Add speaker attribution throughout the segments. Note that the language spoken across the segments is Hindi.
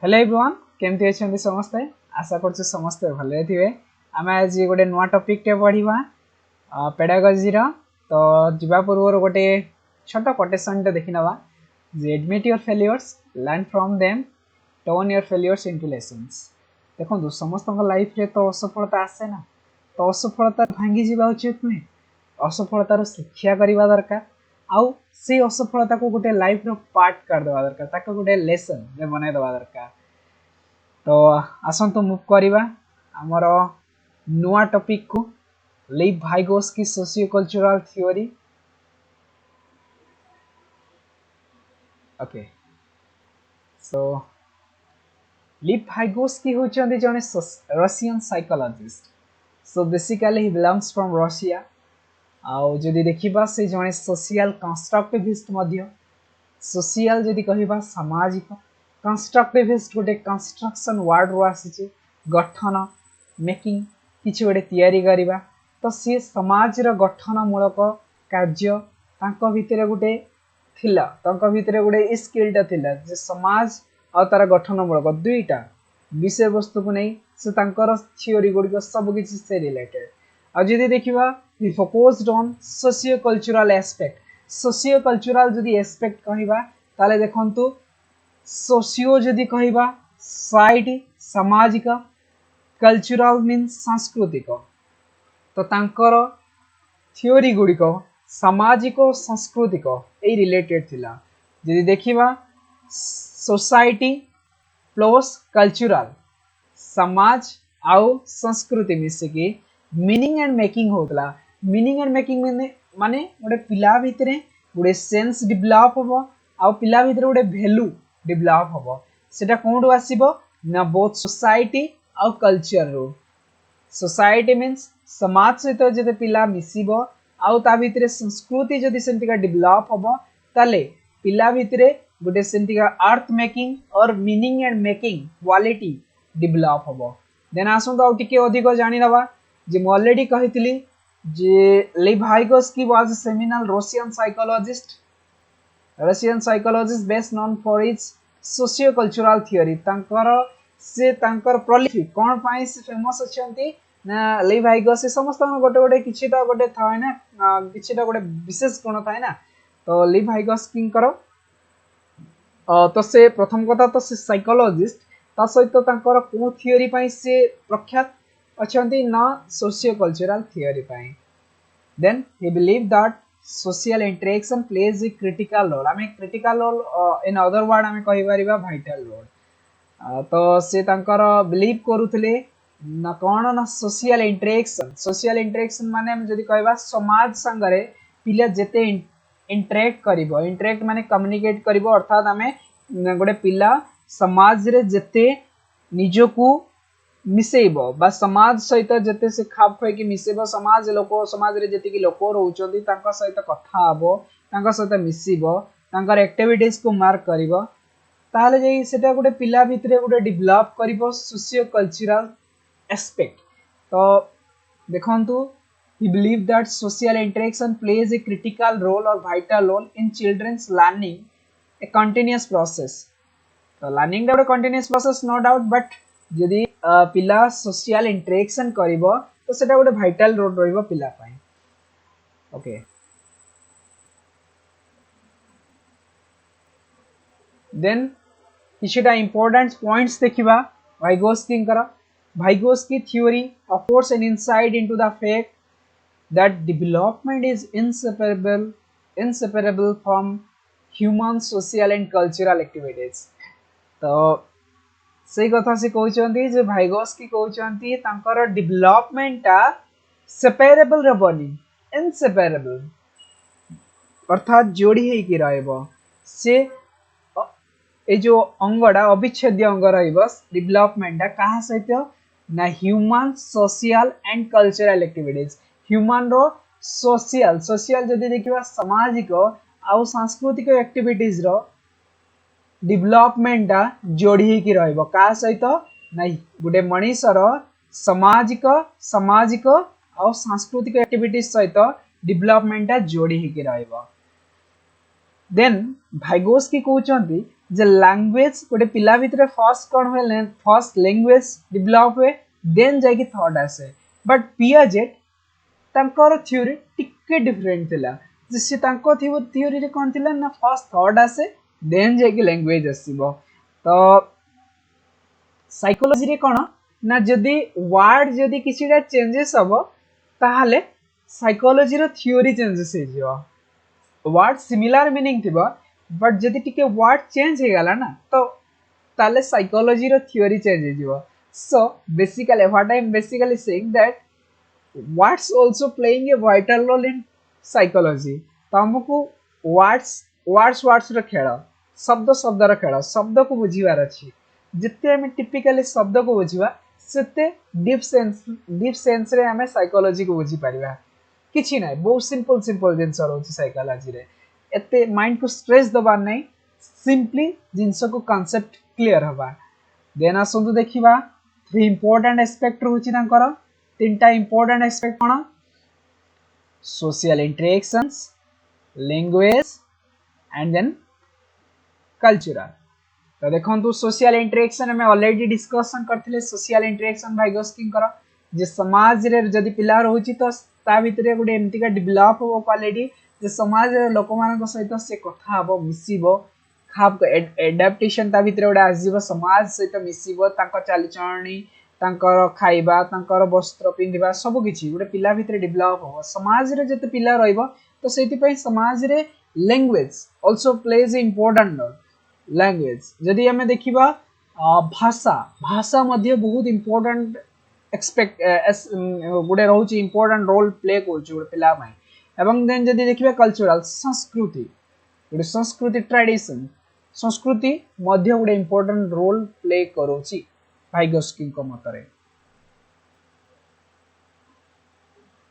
Speaker 1: हेलो एवरीवन केमती अछंती समस्ते आशा करछु समस्ते भले थिबे। आमे आज गोटे नुवा टॉपिक टे पढिबा पेडागॉजी रो। तो जिबा पूर्व गोटे छोटा कोटेशन टे देखि नबा जे admit your failures learn from them turn your failures into lessons. देखो समस्त लाइफ रे तो असफलता आसे ना, तो असफलता भांगी जीवा उचित नुहे, असफलतार शिक्षा करवा दरकार आउ से असफलता को गोटे लाइफ रो पार्ट कर देवा दरकार, ताको गोटे लेसन जे बने देवा दरकार। तो आसंतु मूव करवा आमर नुआ टॉपिक को Lev Vygotsky socio cultural theory. Okay, so Lev Vygotsky होचंदी जने Russian psychologist. So basically he belongs from Russia. आउ जदि देखिबा से जने सोशल कंस्ट्रक्टिविस्ट मध्य। सोशल जदि कहिबा सामाजिक, कंस्ट्रक्टिविस्ट गोटे कंस्ट्रक्शन वर्ड रो आसी गठन मेकिंग किछि गोटे तयारी करिबा। तो सी समाज रो गठन मूलक कार्य तांको भितरे गोटे थिला, तांको भितरे गोटे स्किलटा थिला जे समाज आ तार गठन मूलक दुईटा विषय वस्तु को नहीं से तांकर थ्योरी गुडी सब किछि से रिलेटेड। आ जदि देखिबा we focused on socio cultural aspect. Socio cultural जदि एस्पेक्ट कहिबा ताले देखंतु सोशियो जदि कहिबा सोसाइटी सामाजिक, कल्चरल मीन्स सांस्कृतिक। तो तांकर थ्योरी गुड़िक सामाजिक और सांस्कृतिक ए रिलेटेड थिला। जदि देखिबा सोसाइटी प्लस कल्चरल समाज आउ संस्कृति मिसिकी मीनिंग एंड मेकिंग होतला। मीनिंग एंड मेकिंग माने गोटे पिला भितरे गोटे सेंस डेवलप होबो आउ पिला भितरे गोटे वैल्यू डेवलप होबो। सेटा कोंडु आसीबो ना बोथ सोसाइटी आउ कल्चर रो। सोसाइटी मीन्स समाज सहित जदि पिला मिसिबो आउ ता भितरे संस्कृति जदि सेंटिका डेवलप होबो ताले पिला भितरे गोटे सेंटिका अर्थ मेकिंग और meaning and making quality develop होबो। देन आसंतो आउ टिके अधिक जानि नबा जे म ऑलरेडी कहितली जे Lev Vygotsky was a seminal Russian psychologist best known for his socio cultural theory. तांकर प्रोलिफिक कोन पाई से फेमस अछंती ना लीव वाइगोस्की समस्त गोटे गोटे किछिटा गोटे थाय ना किछिटा गोटे विशेष गुण थाय ना। तो लीव वाइगोस्की करो तो से प्रथम कथा तो से साइकोलॉजिस्ट ता सहित तांकर को थ्योरी पाई से प्रख्यात अछंती ना सोशियो कल्चरल थ्योरी पाई। Then he believed that social interaction plays a critical role। आमे critical role in other word आमे कहि परिबा vital role। तो से तांकर बिलीव करूथले ना कोन ना सोशल इंटरेक्शन माने हम जदि कहबा समाज संगरे पिला जेते इंटरेक्ट करिवो, इंटरेक्ट माने कम्युनिकेट करिवो, अर्थात आमे गोटे पिला समाज रे जेते निजोकू मिसेबो बा समाज सहित जेते से खाप होई मिसेबो, समाज रे जेते कि लोक रहउचंदी तांका सहित कथा हबो, तांका सहित मिसिबो, तांकर एक्टिविटीज को मार्क करिवो, ताले जे सेटा गोटे पिला भितरे गोटे डेवलप करिवो सोशियो कल्चरल एस्पेक्ट। तो देखंतु he believed that social interaction plays a critical role or vital role in children's learning, a continuous process। तो लर्निंग दा continuous process no doubt, but जदि पिला सोशल इंटरेक्शन करिवो तो सेटा गोटे वाइटल रोल रहइबो पिला पाई। ओके, देन किछटा इंपोर्टेंट पॉइंट्स देखिबा वाइगोस्की कर। Vygotsky theory offers an insight into the fact that development is inseparable from human social and cultural activities। तो सही कथा से कहउचंती जे वाइगोस्की कहउचंती तांकर डेवलपमेंट ता सेपरेबल रहबनी, इनसेपरेबल अर्थात जोड़ी हे कि रहइबो। से ए जो अंगडा अविच्छेद्य अंग रहइबो डेवलपमेंट ता काहा सहित ना human social and cultural activities. Human रो सोशल जदि देखिबा सामाजिक आउ सांस्कृतिक एक्टिविटीज रो डेवलपमेंट जोड़ी कि रहइबो का सहित ना गुटे मनीषर सामाजिक आउ सांस्कृतिक एक्टिविटीज सहित डेवलपमेंट जोड़ी कि रहइबो। देन वाइगोस्की कहउचंती जे लैंग्वेज गोटे पिला भितर फर्स्ट कौन हुए फर्स्ट लैंग्वेज डेवलप हुए देन जाके थॉट आसे बट पियाजेट तांकर थ्योरी टिके डिफरेंट थिला जे से तांको थ्योरी रे कोन थिला ना फर्स्ट थॉट आसे देन जाके लैंग्वेज आसीबो तो साइकोलॉजी रे कोन ना जदी वर्ड जदी किछिटा चेंजेस हबो ताहाले साइकोलॉजी रो थ्योरी चेंजेस हे जिवो वर्ड सिमिलर मीनिंग थिबो बट जदी टिके वर्ड चेंज हे गला ना तो ताले साइकोलॉजी रो थ्योरी चेंज हे जिवो so basically what I am basically saying that words also playing a vital role in psychology तो हमको words रो खेल शब्द रो खेल शब्द को बुझीबार अछि जिते हम टिपिकली शब्द को बुझीबा सेते डीप सेंस रे हमें साइकोलॉजी को बुझी परिबा किछि नै बहुत सिंपल जिंस रहउछि साइकोलॉजी रे एते माइंड को स्ट्रेस दबा नै सिंपली जिंस को कांसेप्ट क्लियर हबा देन आसंतु देखिबा थ्री इंपोर्टेंट एस्पेक्ट रहउछि तांकर तीनटा इंपोर्टेंट एस्पेक्ट कोन social interactions language and then cultural तो देखंतु सोशल इंटरेक्शन में ऑलरेडी डिस्कशन करथिले सोशल इंटरेक्शन भाई गोस्किंग करो जे समाज रे जदी पिला रहउची तो ता भितरे गुडे एमती का डेवलप हो क्वालिटी जे समाज रे लोक मानक सहित से कथा हबो मिसिबो खाप एडाप्टेशन ता भितरे गुडे आजीबो समाज सहित मिसिबो तांको चालीचरणी तांकर खाइबा तांकर वस्त्र पिंधिबा सब किछि गुडे पिला भितरे डेवलप हो समाज रे जते पिला रहइबो तो सेति पई समाज रे language also plays a important role language जदि हमें देखिबा भाषा भाषा मध्य बहुत इंपोर्टेंट एक्सपेक्ट गुडे रहउची इंपोर्टेंट रोल प्ले करछु गुडे पिला माय एवं देन जदि देखिबा कल्चरल संस्कृति गुडे संस्कृति ट्रेडिशन संस्कृति मध्य गुडे इंपोर्टेंट रोल प्ले करूची भाइगोस्किन को मतरे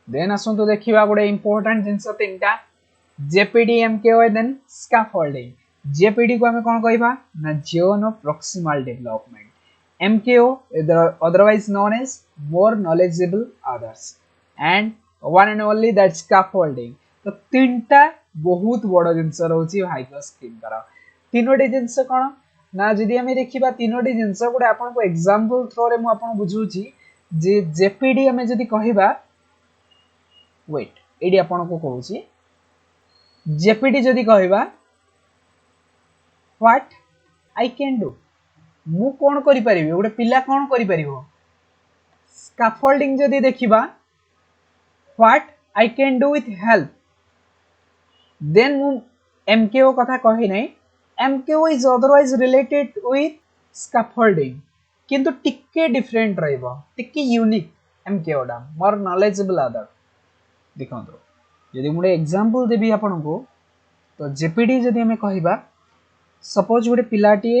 Speaker 1: देन आसंतु देखिबा गुडे इंपोर्टेंट जिंस तीनटा ZPD MKO then scaffolding ZPD को हमें कौन कहबा ना zone of proximal development MKO otherwise known as more knowledgeable others and one and only that scaffolding तो तीनटा बहुत बड़ जिंस रहउची भाइगोस्किन करा तीनोटी जिंस कोन ना जदि हमें देखिबा तीनोटी जिंस गुडे आपन को एग्जांपल थ्रो रे मु आपन बुझुची जे जेपीडी हमें जदि कहिबा वेट एडी आपन को कहूची जेपीडी जदि कहिबा व्हाट आई कैन डू मु कोन करि परिबे गोटे पिला कोन करि परिबो स्कैफोल्डिंग जदि देखिबा what I can do with help then मु एमकेओ कथा कहि नै MKO is otherwise related with scaffolding किंतु टिके डिफरेंट रहइबो टिके यूनिक एमकेओ डा मोर नॉलेजेबल अदर देखंतो यदि मुडे एग्जांपल देबी आपन को तो जेपीडी जदि हमें कहिबा सपोज गोटे पिलाटी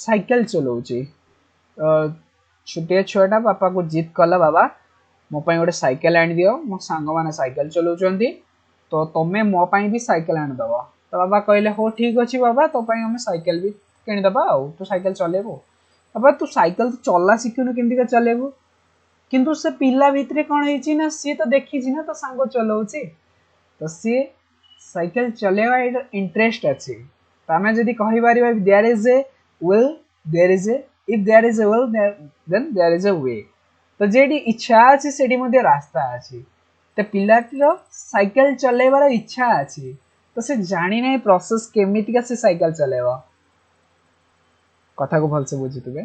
Speaker 1: साइकिल चलाउची छोटे छुआटा बापा को जिद कला बाबा मो पई गोटे साइकिल आनि दियो मो सांग माने साइकिल चलाउचंती तो तमे मो पई भी साइकिल आनि दबो तो बाबा कहले हो ठीक अछि बाबा तो पई हम साइकिल भी किनि दबा आ तू साइकिल चलेबो बाबा तू साइकिल तो चला सिखनु केमती का चलेबो किंतु से पिला भितरे कोन हेची ना सी तो देखि छी ना तो सांग चलाउची तो सी साइकिल चलेवा इंटरेस्ट अच्छी तो आम जदि कहि परिबा there is a will there is a if there is a will then there is a way तो जेडी इच्छा अछि सेडी मध्ये रास्ता अछि तो पिलाटीर साइकिल चलेबार इच्छा अछि तो से जानि नै प्रोसेस केमिति का से साइकिल चलेबा कथा को भल से बुझितबे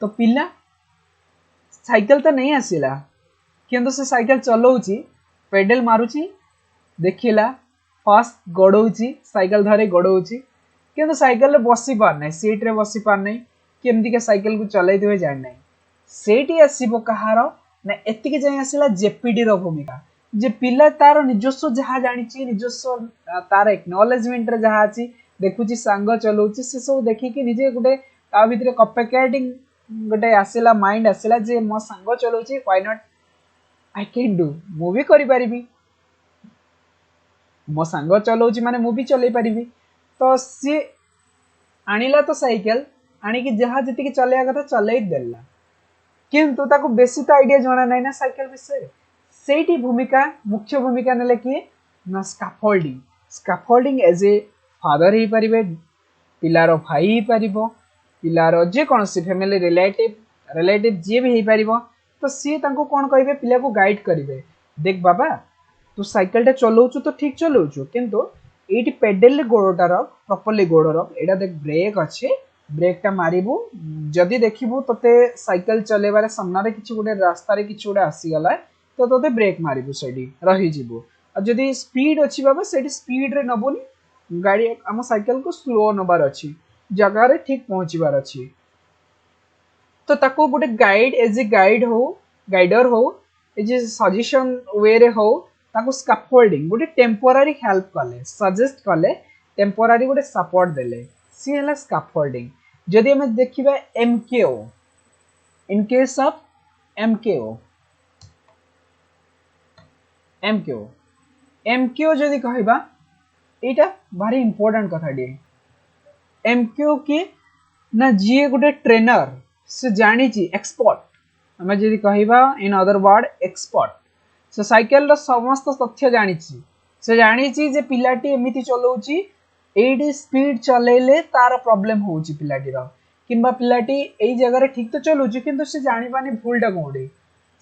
Speaker 1: तो पिला साइकिल तो नहीं आसिला किंतु से साइकिल चलाउची पेडल मारुची देखिला फास्ट गड़ौची साइकिल धरे गड़ौची किंतु साइकिल बसी पार नै सीट रे बसी पार नै केमती के साइकिल को चलाई दिवे जान नै सेठी आसीबो कहार ना एतिके जाय आसिला जेपीडी रो भूमिका जे पिला तार निजस्व जहा जानिची निजस्व तार एक्नॉलेजमेंट रे जहा अछि देखुची सांग चलाउची से सब देखि कि निजे गुटे ता भितरे कॉम्पिटिटिंग गुटे आसिला माइंड आसिला जे मो सांग चलाउची why not I can do मु भी करि परिबी मो सांग चलाउची माने मु भी चलै परिबी तो सी आनिला तो साइकिल आनी कि जहा जति कि चलेया कथा चलै देला किंतु ताको बेसी तो आईडिया जणा नै ना साइकिल विषय सेठी भूमिका मुख्य भूमिका नेले कि ना स्कैफोल्डिंग एज ए फादर ही परिबे, पिलार भाई ही परिबो, पिलार जे कौन सी फैमिली रिलेटिव जे भी ही परिबो। तो सी तांको कोन कहिबे, पिला को गाइड करिवे, देख बाबा तू साइकिल टा चलाउछु तो ठीक चलाउछु, किंतु एटी पेडल गोड़टा रख, प्रॉपर्ली गोड़ रख, एटा देख ब्रेक अच्छे, ब्रेक टा मारिबू, जदी देखिबू तते साइकिल चलेबारे सामना रे किछि गोटे रास्ता रे किछि गोटे आसी गला तो तते ब्रेक मारिबू, सेडी रही जिवो। आ जदी स्पीड अछि बाबा सेडी स्पीड रे नबोनी, गाड़ी हम साइकिल को स्लो नबार अछि, जगह रे ठीक पहुंचीबार अछि। तो ताको गोटे गाइड एज ए गाइड हो, गाइडर हो, एज ए सजेशन वे रे हो, ताको स्कैफोल्डिंग गोटे टेम्पोरारी हेल्प कले, सजेस्ट कले, टेम्पोरारी गोटे सपोर्ट देले, सी हला स्कैफोल्डिंग। जदि हमें देखिबा एमकेओ, इन केस ऑफ एमकेओ, एमकेओ एमकेओ जदि कहबा, एटा भारी इंपोर्टेंट कथा डी। एमकेओ के ना जी गोटे ट्रेनर, से जानी ची एक्सपर्ट, हमें जदि कहबा इन अदर वर्ड एक्सपर्ट, से साइकिल रो समस्त तथ्य जानी ची, से जानी ची जे पिलाटी एमिति चलाउची, एडी स्पीड चलेले तार प्रॉब्लम होउची पिलाटी रो, किंबा पिलाटी एई जगह रे ठीक तो चलाउची किंतु से जानि पानी भूलटा कोडी,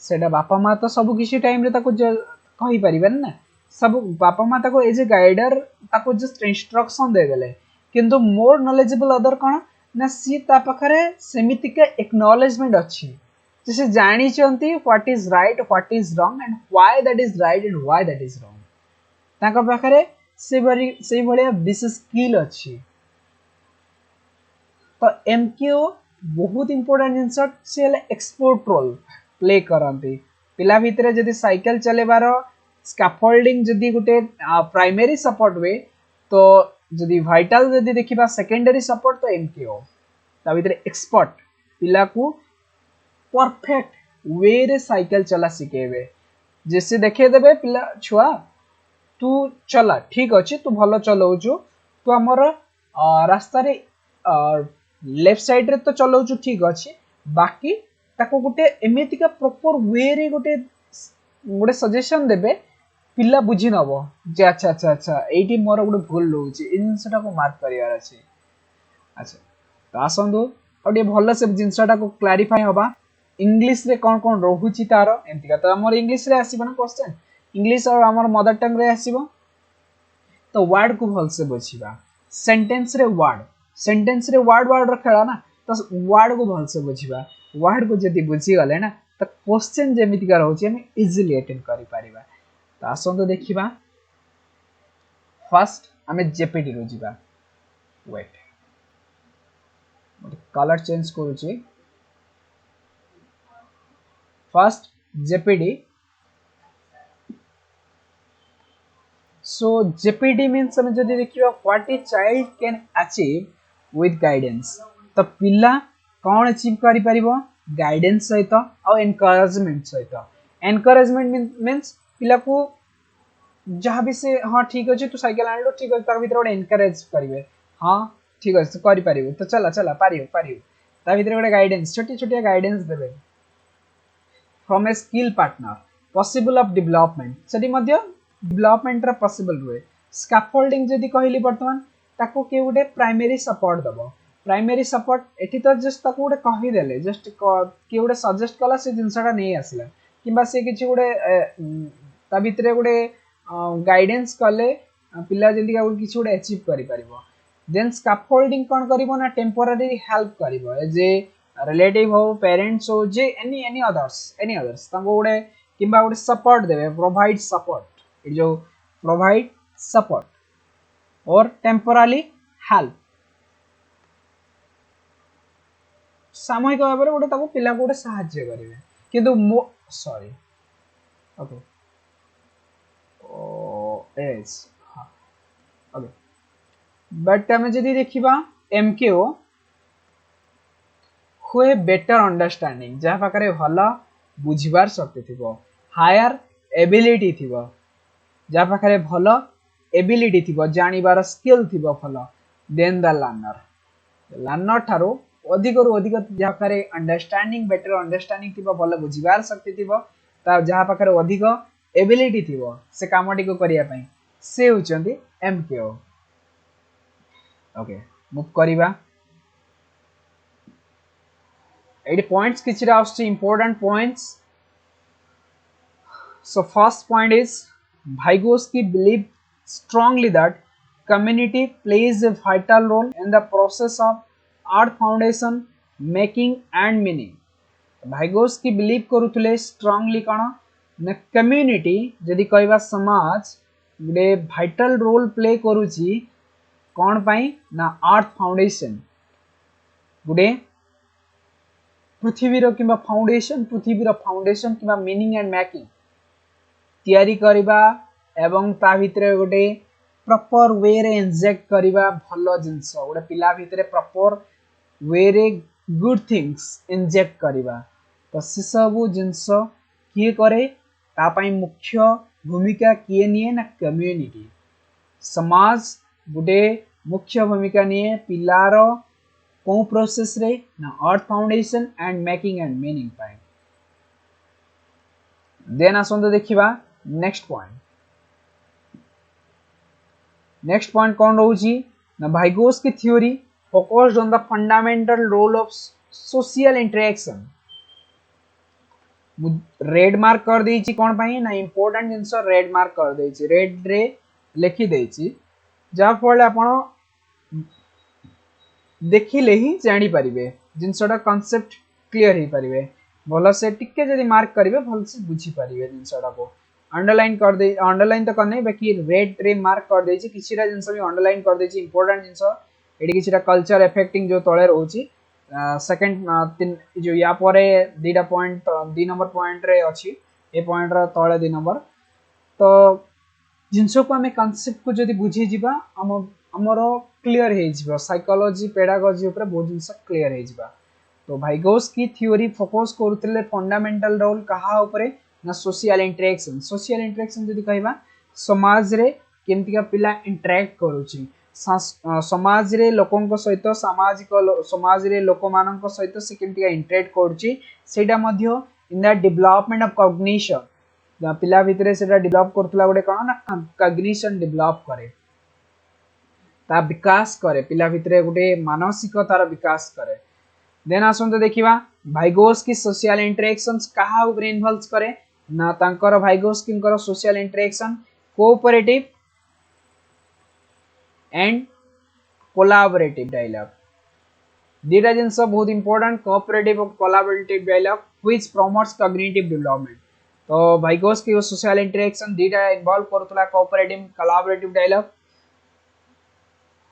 Speaker 1: सेटा बापा मां तो सब किसी टाइम रे ताको कहि परिबेन ना, सब बापा मां ताको एज ए गाइडर ताको जस्ट इंस्ट्रक्शन दे देले, किंतु मोर नॉलेजेबल अदर कोन ना सी ता पाखरे सेमितिका एक्नॉलेजमेंट अछि, जैसे जानी चंती what is right what is wrong and why that is right and why that is wrong, ताका पाखरे से भलिया विशेष स्किल अछि। तो एमक्यू बहुत इंपोर्टेंट जिनस, से एक्सपोर्ट रोल प्ले करंती पिला भितरे। जदि साइकिल चलेबार स्कैफोल्डिंग जदि गोटे प्राइमरी सपोर्ट वे, तो जदि वाइटल जदि देखिबा सेकेंडरी सपोर्ट, तो एमक्यू ता भितरे एक्सपर्ट पिला को परफेक्ट वे रे साइकिल चला सिखेबे, जैसे देखे देबे पिला छुआ तू चला ठीक अच्छे, तू भल चलाउछु, तू आमर रास्ता रे लेफ्ट साइड रे तो चलाउछु ठीक अच्छे, बाकी ताको गोटे एमितिका प्रॉपर वे रे गोटे गोटे सजेशन देबे, पिला बुझी नबो जे अच्छा अच्छा अच्छा एटी मोर गोटे भूल रहउची, इ जिंसटा को मार्क करियार अछि। अच्छा तो आसंदो ओटे भल से जिंसटा को क्लैरिफाई होबा, इंग्लिश रे कोन कोन रहउची तार एमितिका, तो हमर इंग्लिश रे आसीबो ना क्वेश्चन, इंग्लिश और हमर मदर टंग रे आसीबो, तो वर्ड को भल से बुझिबा, सेंटेंस रे वर्ड वर्ड रखेला ना, तो वर्ड को भल से बुझिबा, वर्ड को जदि बुझी गले ना, तो क्वेश्चन जेमितिका रहउची हम इजीली अटेंड करि परिबा। तो आसंदो देखिबा, फर्स्ट हमें जेपीटी रो जिबा, वेट कलर चेंज करूची, फर्स्ट जेपीडी। सो जेपीडी मीन्स हमें जदि देखिबा what a child can achieve with guidance, तो पिला कौन अचीव करि परिबो गाइडेंस सहित और एनकरेजमेंट सहित। एनकरेजमेंट मीन्स पिला को जहाँ भी से हाँ ठीक अच्छे तू साइकिल आनलो ठीक अच्छे, तार भीतर गोटे एनकरेज करिवे, हाँ ठीक अच्छे तू करि परिबो, तो चला चला पारियो पारियो, ता भीतर गोटे गाइडेंस छोटी छोटी गाइडेंस देबे। From a skill partner possible of development, Sethi Madhya development रा पॉसिबल हुए। स्कैफोल्डिंग जदि कहली वर्तमान, ताको के गोटे प्राइमरी सपोर्ट दबो, प्राइमरी सपोर्ट एठी तो जस्ट ताको गोटे कहि देले, जस्ट के गोटे सजेस्ट कला से जिंसटा नै आसिला, किंबा से किछि गोटे ता भितरे गोटे गाइडेंस कले पिला जल्दी किछि गोटे अचीव करि परिबो। देन स्कैफोल्डिंग कोन करिवो ना टेम्पोररी हेल्प करिवो, जे रिलेटिव हो पेरेंट्स हो जे एनी अदर्स तांको गोटे किंबा गोटे सपोर्ट देबे, प्रोवाइड सपोर्ट, इट जो प्रोवाइड सपोर्ट और टेम्पोरली हेल्प, सामूहिक भाव में गोटे ताको पिला गोटे साहाय्य करिवे, किंतु सॉरी ओके एज हाँ ओके, बट हमें जदि देखिबा एमकेओ हुए बेटर अंडरस्टैंडिंग, जहाँ पाखरे भल बुझिबार शक्ति थिबो, हायर एबिलिटी थिबो, जहाँ पाखरे भल एबिलिटी थिबो, जानिबार स्किल थिबो भल, देन द लर्नर ठारो अधिक रु अधिक जहाँ पाखरे अंडरस्टैंडिंग बेटर अंडरस्टैंडिंग थिबो, भल बुझिबार शक्ति थिबो, ता जहाँ पाखरे अधिक एबिलिटी थिबो से कामटी को करिया पई, से होचंदी एमकेओ। ओके मूव करिबा एडी पॉइंट्स किछरा आउछि important points So first point is Vygotsky believed strongly that community plays a vital role in the process of art foundation making and meaning. Vygotsky believe करुले strongly कण ना community जदि कहवा समाज गोटे vital role play करुची कौन पाई ना art foundation गोटे पृथ्वीर किंबा फाउंडेशन किंबा मीनिंग एंड मेकिंग तैयारी करिबा एवं ता भितरे गोटे प्रॉपर वे रे इंजेक्ट करिबा भलो जिंस गोटे पिला भितरे प्रॉपर वे रे गुड थिंग्स इंजेक्ट करिबा तो से सब जिंस किए करे ता पई मुख्य भूमिका किए निए ना कम्युनिटी समाज गोटे मुख्य भूमिका निए पिलार को प्रोसेस रे ना अर्थ foundation and making and meaning पाई देन आसंत देखिबा नेक्स्ट पॉइंट कौन रोची ना Vygotsky theory focused on the fundamental role of social interaction red mark कर देछि कोन पाई ना इंपोर्टेंट जिंस रेड मार्क कर देछि रेड रे लिखि देछि जा फल आपण देखिले ही जानि परिबे जिंसटा कांसेप्ट क्लियर ही परिबे भल से टिके जदी मार्क करिवे भल से बुझी परिबे जिंसटा को अंडरलाइन कर दे अंडरलाइन तो करने बाकी रेड रे मार्क कर देछि किछिरा जिंस भी अंडरलाइन कर देछि इंपोर्टेंट जिंस एडी किछिरा कल्चर इफेक्टिंग जो तळे रहउछि सेकंड तीन जो या परे दीटा पॉइंट 2 नंबर पॉइंट रे अछि ए पॉइंट रा तळे 2 नंबर तो जिंस को हमें कांसेप्ट को जदी बुझी जिबा हमरो क्लियर हे जिबा साइकोलॉजी पेडागॉजी ऊपर बहुत जिंस क्लियर हे जिबा तो Vygotsky थ्योरी फोकस करथले फंडामेंटल रोल कहा ऊपर ना सोशल इंटरेक्शन जदि कहबा समाज रे केमति का पिला इंटरेक्ट करूची समाज रे लोकन सहित समाज रे लोक मानन सहित से केमति का इंटरेक्ट करूची सेटा मध्य in the development of cognition पिला भितरे सेटा डेवलप करथला गोटे कोन ना कॉग्निशन डेवलप करे ता विकास करे पिला भितरे गोटे मानसिकतार विकास करे देन आसंत देखिबा Vygotsky सोशल इंटरेक्शंस कहा ऊपर इन्वॉल्व करे ना तांकर Vygotsky कर social interaction cooperative and collaborative dialogue दीटा जिंस बहुत इंपोर्टेंट कोऑपरेटिव और collaborative dialogue which promotes cognitive development तो Vygotsky को सोशल इंटरेक्शन दीटा इन्वॉल्व करथला cooperative collaborative dialogue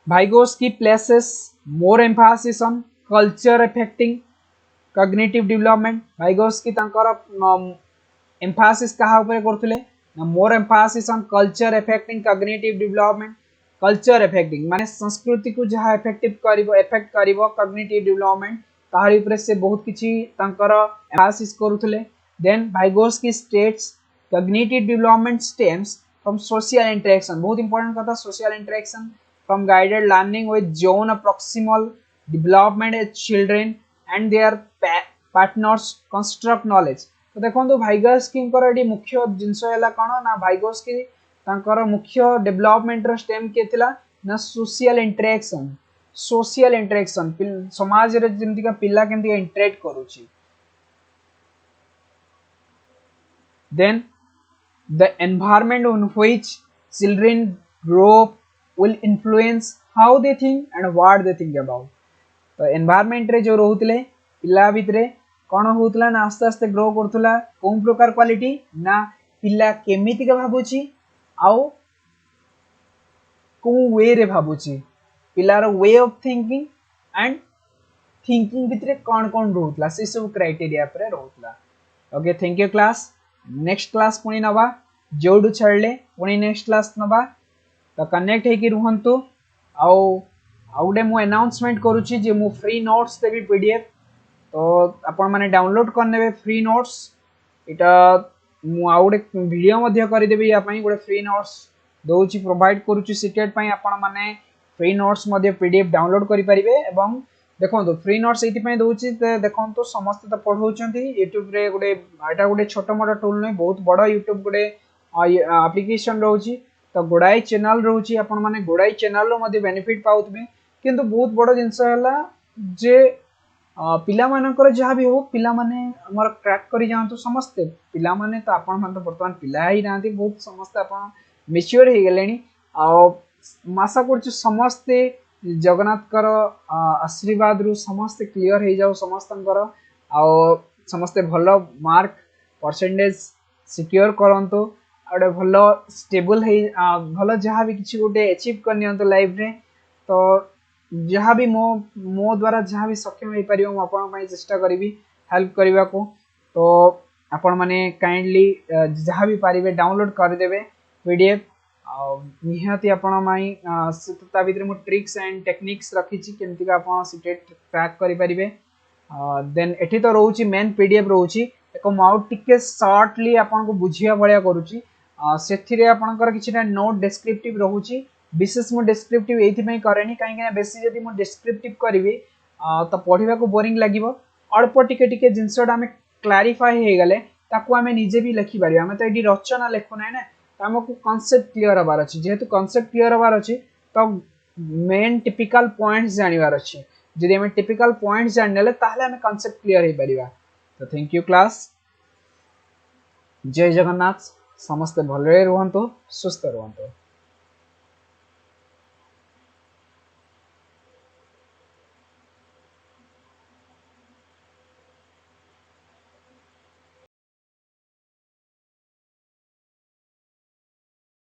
Speaker 1: Vygotsky places more emphasis on culture affecting cognitive development Vygotsky तांकर emphasis कहा ऊपर करथले ना more emphasis on culture affecting cognitive development culture affecting माने संस्कृति को जहा affect करिवो cognitive development ताहारी ऊपर से बहुत किछि तांकर emphasis करथले then Vygotsky states cognitive development stems from social interaction बहुत important कथा social interaction from guided learning with zone of proximal development as children and their partners construct knowledge तो देखो Vygotsky एडी मुख्य जिंस हैला कोन ना Vygotsky तांकर मुख्य डेवलपमेंट रो स्टेम के थिला ना सोशल इंटरेक्शन समाज रे जेंति का पिला केंति इंटरेक्ट करूची then the environment in which children grow up will influence how they think and what they think about तो एनवायरनमेंट रे जो रहउतले पिला भितरे कोन होउतला ना आस्ते आस्ते ग्रो करथुला कोन प्रकार क्वालिटी ना पिला केमिति का भाबुची आउ को वे रे भाबुची पिलार way of thinking and thinking भितरे कोन कोन रहउतला से सब क्राइटेरिया पर रहउतला okay thank you class next class पुनी नबा जोडु छडले पुनी नेक्स्ट क्लास नबा तो कनेक्ट हे कि रुहंतु आउडे मु अनाउंसमेंट करूची जे मु फ्री नोट्स देबी पीडीएफ तो आपण माने डाउनलोड करनेबे फ्री नोट्स इटा मु आउडे वीडियो मध्ये करि देबी या पई गोटे फ्री नोट्स दोची प्रोवाइड करूची सीटेट पई आपण माने फ्री नोट्स मध्ये पीडीएफ डाउनलोड करि परिबे एवं देखो फ्री नोट्स एति पई दोची देखो समस्त तो पढौचंती YouTube रे गोटे एटा गोटे छोटो मोटो टूल नै बहुत बड़ YouTube गोटे एप्लीकेशन रहउची तो गोडाई चैनल रहउची आपण माने गोडाई चैनल रो मध्ये बेनिफिट पाउतबे किंतु बहुत बड़ जिनस है जे पिला मानकर जहाँ भी हो पिला माने हमर क्रैक करी जांतु समस्ते पिला माने तो आपण मान तो वर्तमान पिला ही नांती बहुत समस्ते आपण मैच्योर हो गलेनी आ आशा कर समस्ते जगन्नाथ कर आशीर्वाद रु समस्ते क्लियर हो जाओ समस्तंकर आ समस्ते भल मार्क परसेंटेज सिक्योर करंतु गोटे भल स्टेबल भल जहाँ भी किसी गोटे अचीव कर लाइफ रे तो जहाँ भी मो द्वारा जहाँ भी सक्षम हो पार मुझे चेष्टा करी हेल्प करने को तो आपण मैंने काइंडली जहाँ भी पारे डाउनलोड करदे पीडीएफ निहाती आपण भितर मु ट्रिक्स एंड टेक्निक्स रखी केमती का आप सीटेट क्रैक करें देन एठी तो रोची मेन पीडीएफ रोची एक माउट टिके शॉर्टली आपन को बुझिया भलिया करूची सेथिरे आपनकर किछटा नोट डिस्क्रिप्टिव रहूची विशेष मु डिस्क्रिप्टिव एथि पई करेनी काहे कि बेसी जदी मु डिस्क्रिप्टिव करबी तो पढिबा को बोरिंग लागिवो अल्प टिके टिके जिंसटा हमें क्लैरिफाई हे गले ताकू हमें निजे भी लिखि पारिबा हमें तो एडी रचना लेखु नै ना हमको कांसेप्ट क्लियर हबार अछि जेहेतु कांसेप्ट क्लियर हबार अछि तो मेन टिपिकल पॉइंट्स जानिबार अछि जदि हमें टिपिकल पॉइंट्स जान नेले ताहले हमें कांसेप्ट क्लियर हे परिबा तो थैंक यू क्लास जय जगन्नाथ समस्त भलरे रुहंतु सुस्थ रुहंतु।